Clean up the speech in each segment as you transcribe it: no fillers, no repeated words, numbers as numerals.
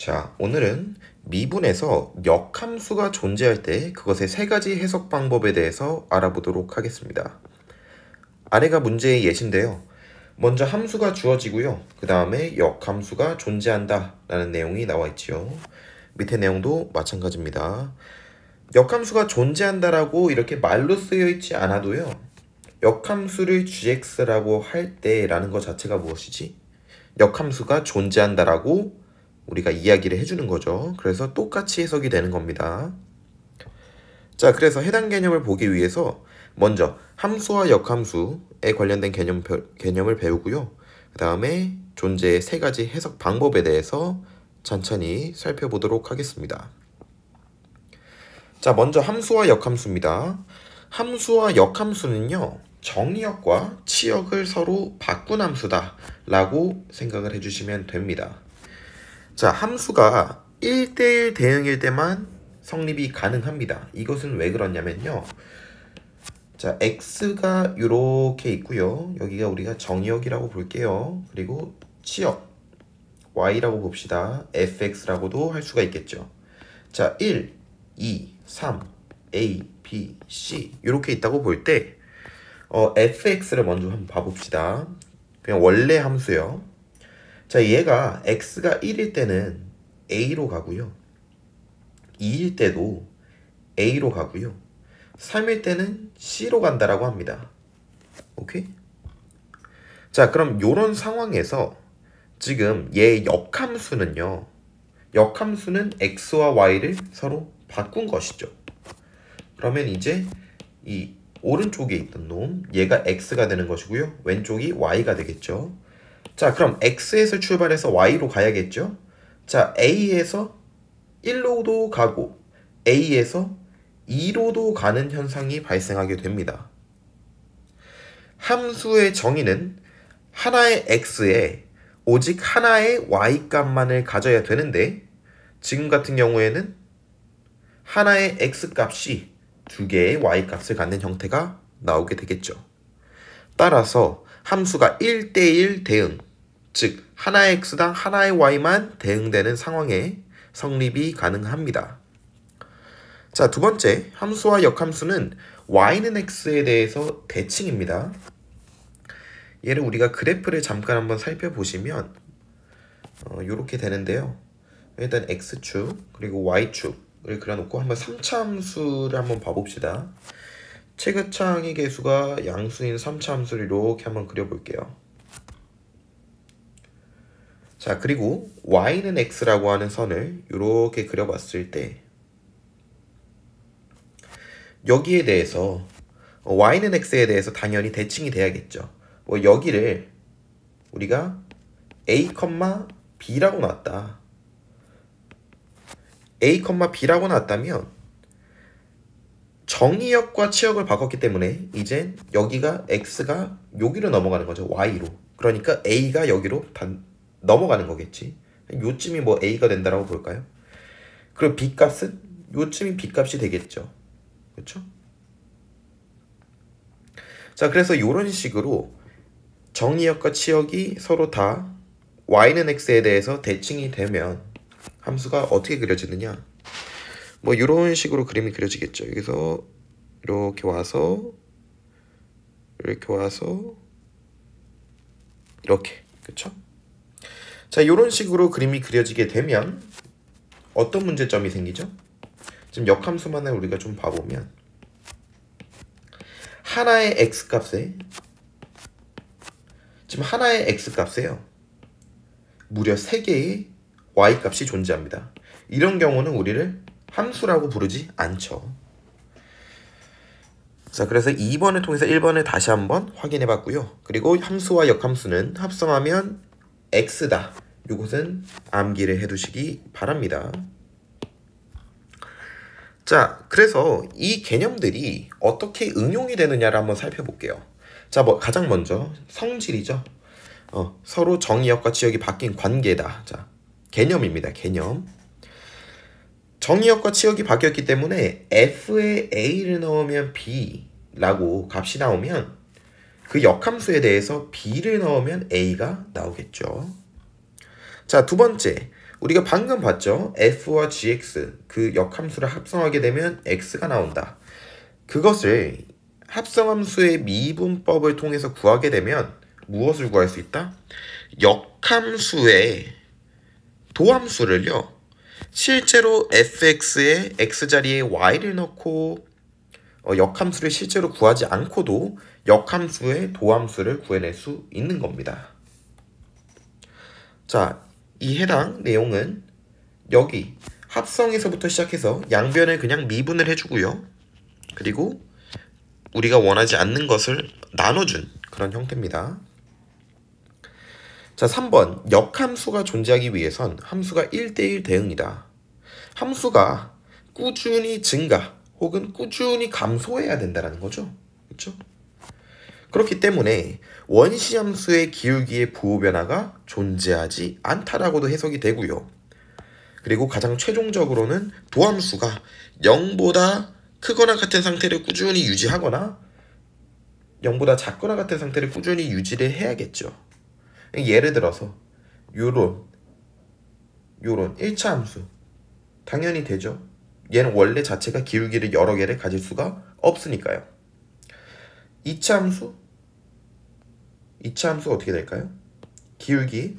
자, 오늘은 미분에서 역함수가 존재할 때 그것의 세 가지 해석 방법에 대해서 알아보도록 하겠습니다. 아래가 문제의 예시인데요. 먼저 함수가 주어지고요. 그 다음에 역함수가 존재한다 라는 내용이 나와 있지요. 밑에 내용도 마찬가지입니다. 역함수가 존재한다라고 이렇게 말로 쓰여 있지 않아도요. 역함수를 gx라고 할 때라는 것 자체가 무엇이지? 역함수가 존재한다라고 우리가 이야기를 해주는 거죠. 그래서 똑같이 해석이 되는 겁니다. 자, 그래서 해당 개념을 보기 위해서 먼저 함수와 역함수에 관련된 개념을 배우고요. 그 다음에 존재의 세 가지 해석 방법에 대해서 천천히 살펴보도록 하겠습니다. 자, 먼저 함수와 역함수입니다. 함수와 역함수는요, 정의역과 치역을 서로 바꾼 함수다 라고 생각을 해주시면 됩니다. 자, 함수가 1대1 대응일 때만 성립이 가능합니다. 이것은 왜 그러냐면요. 자, x가 이렇게 있고요. 여기가 우리가 정의역이라고 볼게요. 그리고 치역 y라고 봅시다. fx라고도 할 수가 있겠죠. 자, 1, 2, 3, a, b, c 이렇게 있다고 볼 때 fx를 먼저 한번 봐봅시다. 그냥 원래 함수요. 자, 얘가 x가 1일 때는 a로 가고요. 2일 때도 a로 가고요. 3일 때는 c로 간다라고 합니다. 오케이? 자, 그럼 이런 상황에서 지금 얘 역함수는요. 역함수는 x와 y를 서로 바꾼 것이죠. 그러면 이제 이 오른쪽에 있던 놈, 얘가 x가 되는 것이고요. 왼쪽이 y가 되겠죠. 자, 그럼 x에서 출발해서 y로 가야겠죠. 자, a에서 1로도 가고 a에서 2로도 가는 현상이 발생하게 됩니다. 함수의 정의는 하나의 x에 오직 하나의 y 값만을 가져야 되는데 지금 같은 경우에는 하나의 x 값이 두 개의 y 값을 갖는 형태가 나오게 되겠죠. 따라서 함수가 1대1 대응, 즉 하나의 x당 하나의 y만 대응되는 상황에 성립이 가능합니다. 자, 두 번째, 함수와 역함수는 y는 x에 대해서 대칭입니다. 얘를 우리가 그래프를 잠깐 한번 살펴보시면 이렇게 되는데요. 일단 x축 그리고 y축을 그려놓고 한번 3차 함수를 한번 봐봅시다. 최고창의 개수가 양수인 3차 함수를 이렇게 한번 그려볼게요. 자, 그리고 y는 x라고 하는 선을 이렇게 그려봤을 때 여기에 대해서 y는 x에 대해서 당연히 대칭이 돼야겠죠. 여기를 우리가 a, b라고 놨다. a, b라고 놨다면 정의역과 치역을 바꿨기 때문에 이제 여기가 x가 여기로 넘어가는 거죠. y로. 그러니까 a가 여기로 넘어가는 거겠지. 요쯤이 뭐 a가 된다라고 볼까요? 그리고 b 값은 요쯤이 b 값이 되겠죠. 그렇죠? 자, 그래서 이런 식으로 정의역과 치역이 서로 다 y는 x에 대해서 대칭이 되면 함수가 어떻게 그려지느냐? 뭐 이런 식으로 그림이 그려지겠죠. 여기서 이렇게 와서 이렇게, 그쵸? 자, 이런 식으로 그림이 그려지게 되면 어떤 문제점이 생기죠? 지금 역함수만을 우리가 좀 봐보면 하나의 x값에 지금 하나의 x값에요. 무려 3개의 y값이 존재합니다. 이런 경우는 우리를 함수라고 부르지 않죠. 자, 그래서 2번을 통해서 1번을 다시 한번 확인해 봤고요. 그리고 함수와 역함수는 합성하면 x다. 이것은 암기를 해두시기 바랍니다. 자, 그래서 이 개념들이 어떻게 응용이 되느냐를 한번 살펴볼게요. 자, 가장 먼저 성질이죠. 서로 정의역과 치역이 바뀐 관계다. 자, 개념입니다. 개념. 정의역과 치역이 바뀌었기 때문에 f에 a를 넣으면 b라고 값이 나오면 그 역함수에 대해서 b를 넣으면 a가 나오겠죠. 자, 두 번째, 우리가 방금 봤죠? f와 gx 그 역함수를 합성하게 되면 x가 나온다. 그것을 합성함수의 미분법을 통해서 구하게 되면 무엇을 구할 수 있다? 역함수의 도함수를요. 실제로 fx에 x자리에 y를 넣고 역함수를 실제로 구하지 않고도 역함수의 도함수를 구해낼 수 있는 겁니다. 자, 이 해당 내용은 여기 합성에서부터 시작해서 양변을 그냥 미분을 해주고요. 그리고 우리가 원하지 않는 것을 나눠준 그런 형태입니다. 자, 3번 역함수가 존재하기 위해선 함수가 1대1 대응이다. 함수가 꾸준히 증가 혹은 꾸준히 감소해야 된다는 거죠. 그렇죠? 그렇기 때문에 원시함수의 기울기의 부호 변화가 존재하지 않다라고도 해석이 되고요. 그리고 가장 최종적으로는 도함수가 0보다 크거나 같은 상태를 꾸준히 유지하거나 0보다 작거나 같은 상태를 꾸준히 유지를 해야겠죠. 예를 들어서 요런 1차 함수 당연히 되죠. 얘는 원래 자체가 기울기를 여러 개를 가질 수가 없으니까요. 2차 함수 어떻게 될까요? 기울기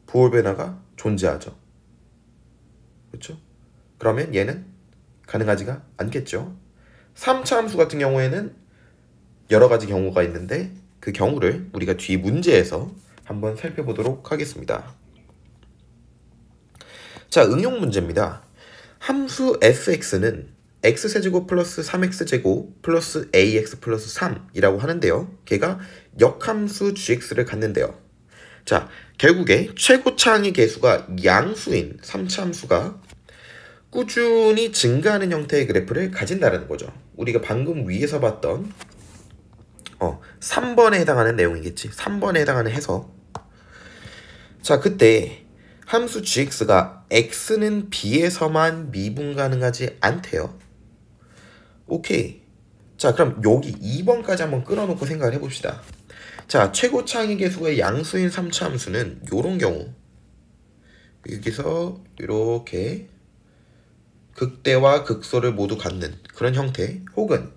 부호 변화가 존재하죠. 그렇죠? 그러면 얘는 가능하지가 않겠죠. 3차 함수 같은 경우에는 여러 가지 경우가 있는데 그 경우를 우리가 뒤 문제에서 한번 살펴보도록 하겠습니다. 자, 응용 문제입니다. 함수 fx는 x세제곱 플러스 3x제곱 플러스 ax 플러스 3이라고 하는데요. 걔가 역함수 gx를 갖는데요. 자, 결국에 최고차항의 개수가 양수인 3차 함수가 꾸준히 증가하는 형태의 그래프를 가진다는 거죠. 우리가 방금 위에서 봤던 3번에 해당하는 내용이겠지. 3번에 해당하는 해석. 자, 그때 함수 gx가 x는 b에서만 미분 가능하지 않대요. 오케이. 자, 그럼 여기 2번까지 한번 끌어놓고 생각을 해봅시다. 자, 최고차항의 개수가 양수인 3차 함수는 요런 경우 여기서 이렇게 극대와 극소를 모두 갖는 그런 형태, 혹은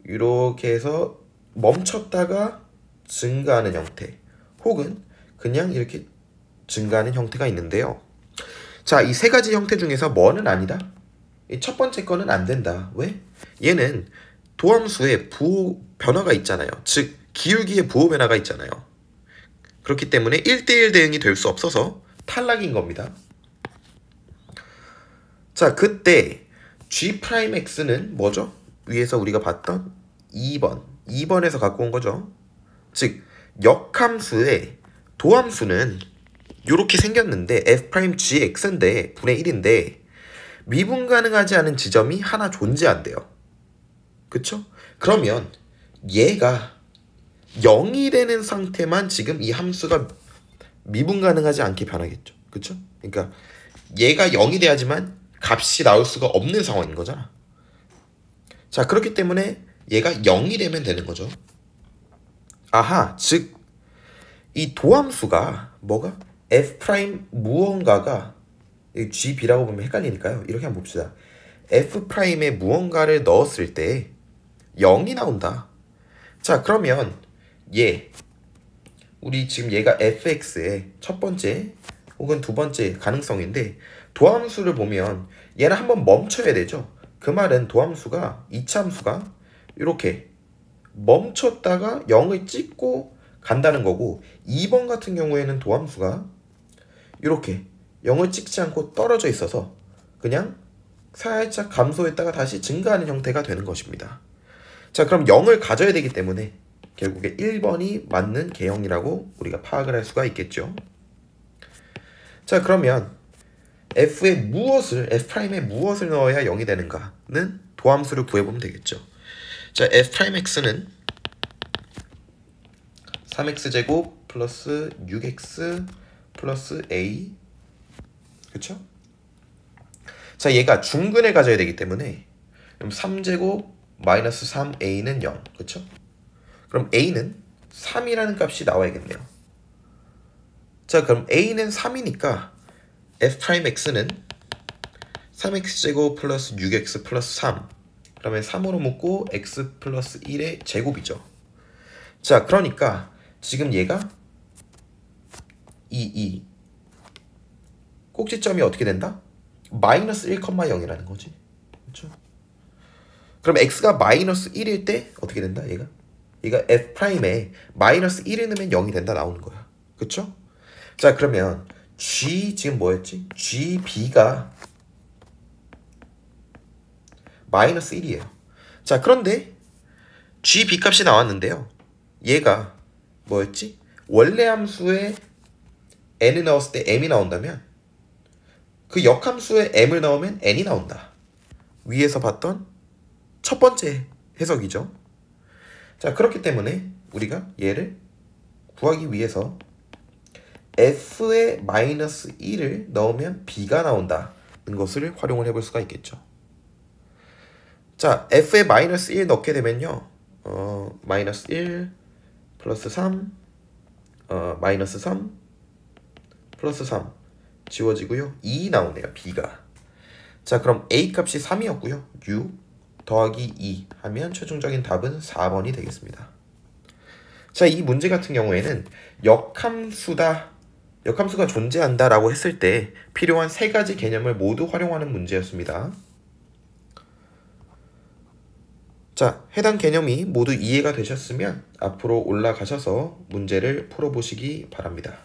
이렇게 해서 멈췄다가 증가하는 형태, 혹은 그냥 이렇게 증가하는 형태가 있는데요. 자, 이 세 가지 형태 중에서 뭐는 아니다? 이 첫 번째 거는 안 된다. 왜? 얘는 도함수에 부호 변화가 있잖아요. 즉 기울기의 부호 변화가 있잖아요. 그렇기 때문에 1대1 대응이 될 수 없어서 탈락인 겁니다. 자, 그때 g'x는 뭐죠? 위에서 우리가 봤던 2번에서 갖고 온 거죠. 즉 역함수의 도함수는 이렇게 생겼는데 f'gx인데 분의 1인데 미분 가능하지 않은 지점이 하나 존재한대요. 그쵸? 그러면 얘가 0이 되는 상태만 지금 이 함수가 미분 가능하지 않게 변하겠죠. 그쵸? 그러니까 얘가 0이 돼야지만 값이 나올 수가 없는 상황인 거잖아. 자, 그렇기 때문에 얘가 0이 되면 되는 거죠. 아하, 즉 이 도함수가 뭐가? f' 무언가가 gb라고 보면 헷갈리니까요. 이렇게 한번 봅시다. f'에 무언가를 넣었을 때 0이 나온다. 자, 그러면 우리 지금 얘가 fx의 첫 번째 혹은 두 번째 가능성인데 도함수를 보면 얘는 한번 멈춰야 되죠. 그 말은 도함수가 2차 함수가 이렇게 멈췄다가 0을 찍고 간다는 거고, 2번 같은 경우에는 도함수가 이렇게 0을 찍지 않고 떨어져 있어서 그냥 살짝 감소했다가 다시 증가하는 형태가 되는 것입니다. 자, 그럼 0을 가져야 되기 때문에 결국에 1번이 맞는 개형이라고 우리가 파악을 할 수가 있겠죠. 자, 그러면 f'에 무엇을 넣어야 0이 되는가는 도함수를 구해보면 되겠죠. 자, f'x는 3x제곱 플러스 6x 플러스 a, 그쵸? 자, 얘가 중근을 가져야 되기 때문에 그럼 3제곱 마이너스 3a는 0, 그쵸? 그럼 a는 3이라는 값이 나와야겠네요. 자, 그럼 a는 3이니까 f'x는 3x제곱 플러스 6x 플러스 3 그러면 3으로 묶고 x 플러스 1의 제곱이죠. 자, 그러니까 지금 얘가 이 꼭지점이 어떻게 된다? 마이너스 1,0이라는 거지. 그렇죠? 그럼 x가 마이너스 1일 때 어떻게 된다? 얘가 f'에 마이너스 1을 넣으면 0이 된다 나오는 거야. 그쵸? 자, 그러면 g 지금 뭐였지? gb가 마이너스 1이에요. 자, 그런데 gb 값이 나왔는데요. 얘가 뭐였지? 원래 함수에 n을 넣었을 때 m이 나온다면 그 역함수에 m을 넣으면 n이 나온다. 위에서 봤던 첫 번째 해석이죠. 자, 그렇기 때문에 우리가 얘를 구하기 위해서 f에 마이너스 1을 넣으면 b가 나온다는 것을 활용을 해볼 수가 있겠죠. 자, f에 마이너스 1 넣게 되면요. 마이너스 1 플러스 3 마이너스 3 플러스 3 지워지고요. 2 나오네요. b가. 자, 그럼 a 값이 3이었고요. 6 더하기 2 하면 최종적인 답은 4번이 되겠습니다. 자, 이 문제 같은 경우에는 역함수가 존재한다 라고 했을 때 필요한 세 가지 개념을 모두 활용하는 문제였습니다. 자, 해당 개념이 모두 이해가 되셨으면 앞으로 올라가셔서 문제를 풀어보시기 바랍니다.